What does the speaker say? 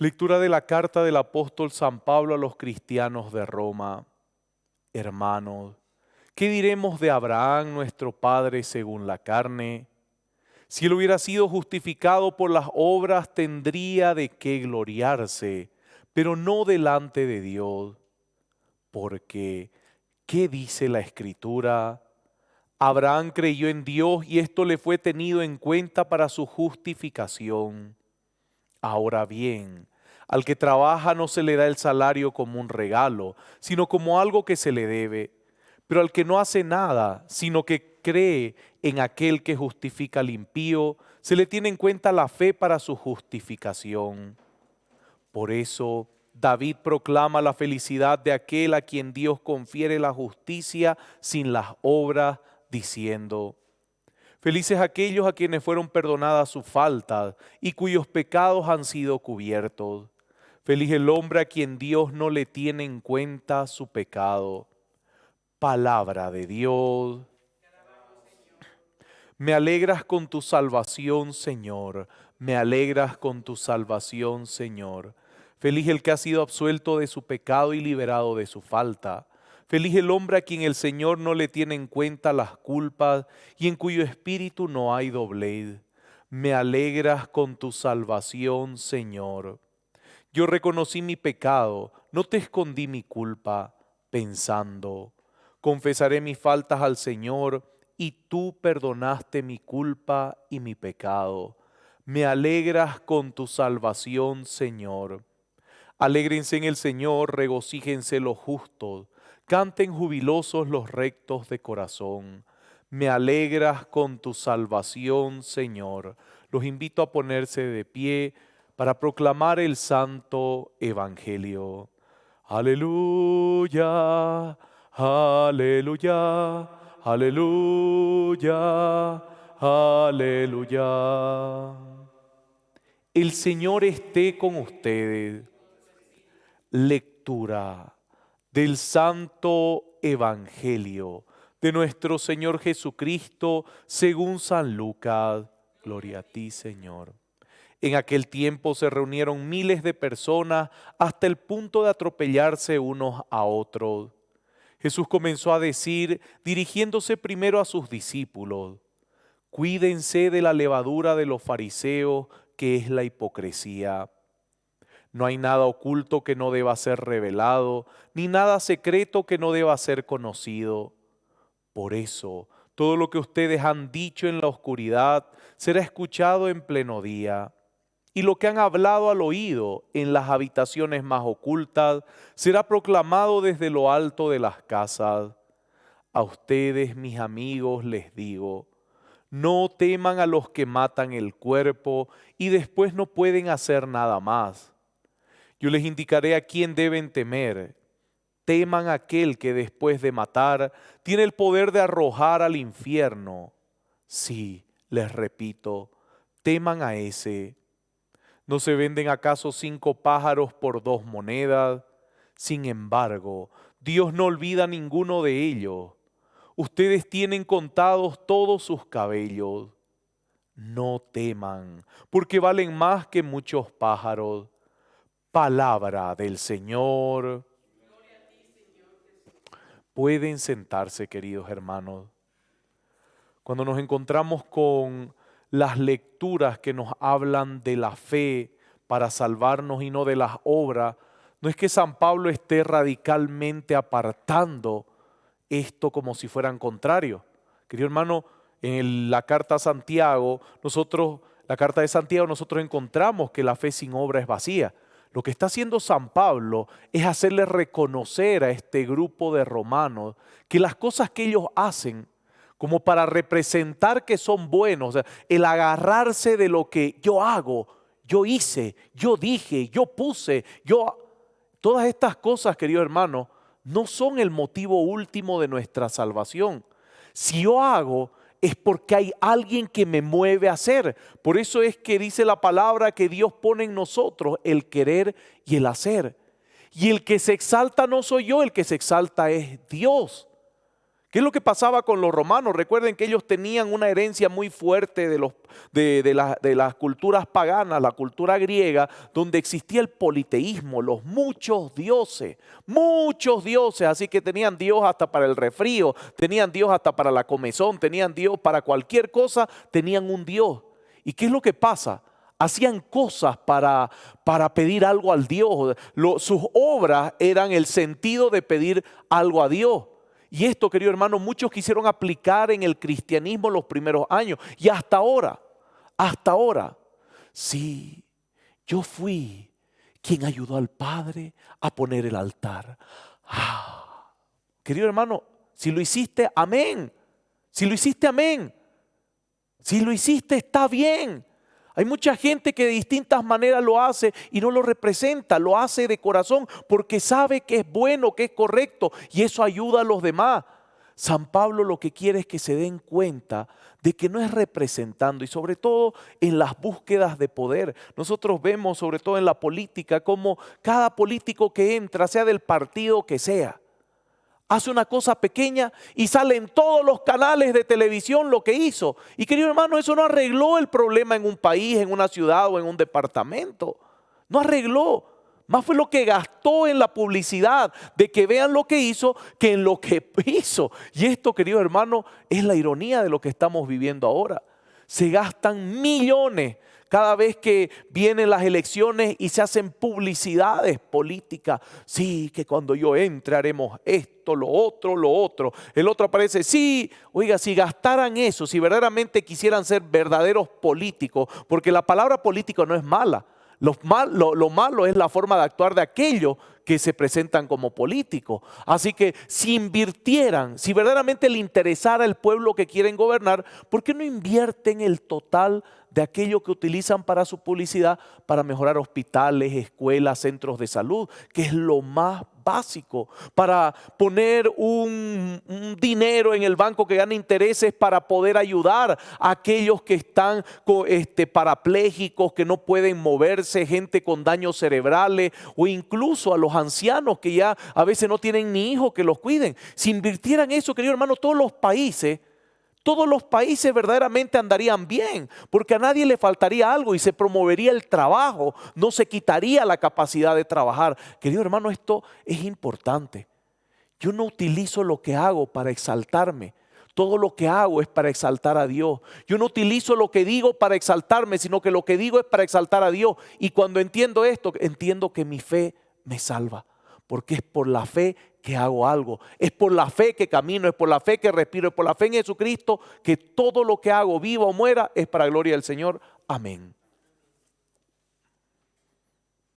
Lectura de la carta del apóstol San Pablo a los cristianos de Roma. Hermanos, ¿qué diremos de Abraham, nuestro padre según la carne? Si él hubiera sido justificado por las obras, tendría de qué gloriarse, pero no delante de Dios. Porque, ¿qué dice la Escritura? Abraham creyó en Dios y esto le fue tenido en cuenta para su justificación. Ahora bien, al que trabaja no se le da el salario como un regalo, sino como algo que se le debe. Pero al que no hace nada, sino que cree en aquel que justifica al impío, se le tiene en cuenta la fe para su justificación. Por eso, David proclama la felicidad de aquel a quien Dios confiere la justicia sin las obras, diciendo: felices aquellos a quienes fueron perdonadas sus faltas y cuyos pecados han sido cubiertos. Feliz el hombre a quien Dios no le tiene en cuenta su pecado. Palabra de Dios. Me alegras con tu salvación, Señor. Me alegras con tu salvación, Señor. Feliz el que ha sido absuelto de su pecado y liberado de su falta. Feliz el hombre a quien el Señor no le tiene en cuenta las culpas y en cuyo espíritu no hay doblez. Me alegras con tu salvación, Señor. Yo reconocí mi pecado, no te escondí mi culpa, pensando: confesaré mis faltas al Señor, y tú perdonaste mi culpa y mi pecado. Me alegras con tu salvación, Señor. Alégrense en el Señor, regocíjense los justos, canten jubilosos los rectos de corazón. Me alegras con tu salvación, Señor. Los invito a ponerse de pie para proclamar el santo evangelio. Aleluya, aleluya, aleluya, aleluya. El Señor esté con ustedes. Lectura del Santo Evangelio de nuestro Señor Jesucristo según San Lucas. Gloria a ti, Señor. En aquel tiempo se reunieron miles de personas hasta el punto de atropellarse unos a otros. Jesús comenzó a decir, dirigiéndose primero a sus discípulos: cuídense de la levadura de los fariseos, que es la hipocresía. No hay nada oculto que no deba ser revelado, ni nada secreto que no deba ser conocido. Por eso, todo lo que ustedes han dicho en la oscuridad será escuchado en pleno día. Y lo que han hablado al oído en las habitaciones más ocultas será proclamado desde lo alto de las casas. A ustedes, mis amigos, les digo: no teman a los que matan el cuerpo y después no pueden hacer nada más. Yo les indicaré a quién deben temer. Teman a aquel que después de matar tiene el poder de arrojar al infierno. Sí, les repito, teman a ese. ¿No se venden acaso 5 pájaros por 2 monedas? Sin embargo, Dios no olvida ninguno de ellos. Ustedes tienen contados todos sus cabellos. No teman, porque valen más que muchos pájaros. Palabra del Señor. Pueden sentarse, queridos hermanos. Cuando nos encontramos con las lecturas que nos hablan de la fe para salvarnos y no de las obras, no es que San Pablo esté radicalmente apartando esto como si fueran contrarios. Querido hermano, en la carta a Santiago, la carta de Santiago, nosotros encontramos que la fe sin obra es vacía. Lo que está haciendo San Pablo es hacerle reconocer a este grupo de romanos que las cosas que ellos hacen como para representar que son buenos, o sea, el agarrarse de lo que yo hago, yo hice, yo dije, yo puse, todas estas cosas, querido hermano, no son el motivo último de nuestra salvación. Si yo hago, es porque hay alguien que me mueve a hacer. Por eso es que dice la palabra que Dios pone en nosotros el querer y el hacer. Y el que se exalta no soy yo, el que se exalta es Dios, ¿Qué es lo que pasaba con los romanos? Recuerden que ellos tenían una herencia muy fuerte de las culturas paganas, la cultura griega, donde existía el politeísmo, los muchos dioses, así que tenían Dios hasta para el resfrío, tenían Dios hasta para la comezón, tenían Dios para cualquier cosa, tenían un Dios. ¿Y qué es lo que pasa? Hacían cosas para pedir algo al Dios. Sus obras eran el sentido de pedir algo a Dios. Y esto, querido hermano, muchos quisieron aplicar en el cristianismo los primeros años. Y hasta ahora, sí, yo fui quien ayudó al Padre a poner el altar. Querido hermano, si lo hiciste, amén. Si lo hiciste, amén. Si lo hiciste, está bien. Hay mucha gente que de distintas maneras lo hace y no lo representa, lo hace de corazón porque sabe que es bueno, que es correcto y eso ayuda a los demás. San Pablo lo que quiere es que se den cuenta de que no es representando y sobre todo en las búsquedas de poder. Nosotros vemos sobre todo en la política como cada político que entra, sea del partido que sea, hace una cosa pequeña y sale en todos los canales de televisión lo que hizo. Y querido hermano, eso no arregló el problema en un país, en una ciudad o en un departamento. No arregló. Más fue lo que gastó en la publicidad de que vean lo que hizo que en lo que hizo. Y esto, querido hermano, es la ironía de lo que estamos viviendo ahora. Se gastan millones cada vez que vienen las elecciones y se hacen publicidades políticas. Sí, que cuando yo entre haremos esto, lo otro. El otro aparece, sí, oiga, si gastaran eso, si verdaderamente quisieran ser verdaderos políticos, porque la palabra político no es mala. Lo malo es la forma de actuar de aquellos que se presentan como políticos. Así que si invirtieran, si verdaderamente le interesara al pueblo que quieren gobernar, ¿por qué no invierten el total de aquello que utilizan para su publicidad para mejorar hospitales, escuelas, centros de salud, que es lo más básico, para poner un dinero en el banco que gane intereses para poder ayudar a aquellos que están parapléjicos, que no pueden moverse, gente con daños cerebrales o incluso a los ancianos que ya a veces no tienen ni hijos que los cuiden? Si invirtieran eso, querido hermano, todos los países verdaderamente andarían bien, porque a nadie le faltaría algo y se promovería el trabajo, no se quitaría la capacidad de trabajar. Querido hermano, esto es importante. Yo no utilizo lo que hago para exaltarme. Todo lo que hago es para exaltar a Dios. Yo no utilizo lo que digo para exaltarme, sino que lo que digo es para exaltar a Dios. Y cuando entiendo esto, entiendo que mi fe me salva, porque es por la fe que hago algo, es por la fe que camino, es por la fe que respiro, es por la fe en Jesucristo que todo lo que hago, viva o muera, es para la gloria del Señor. Amén.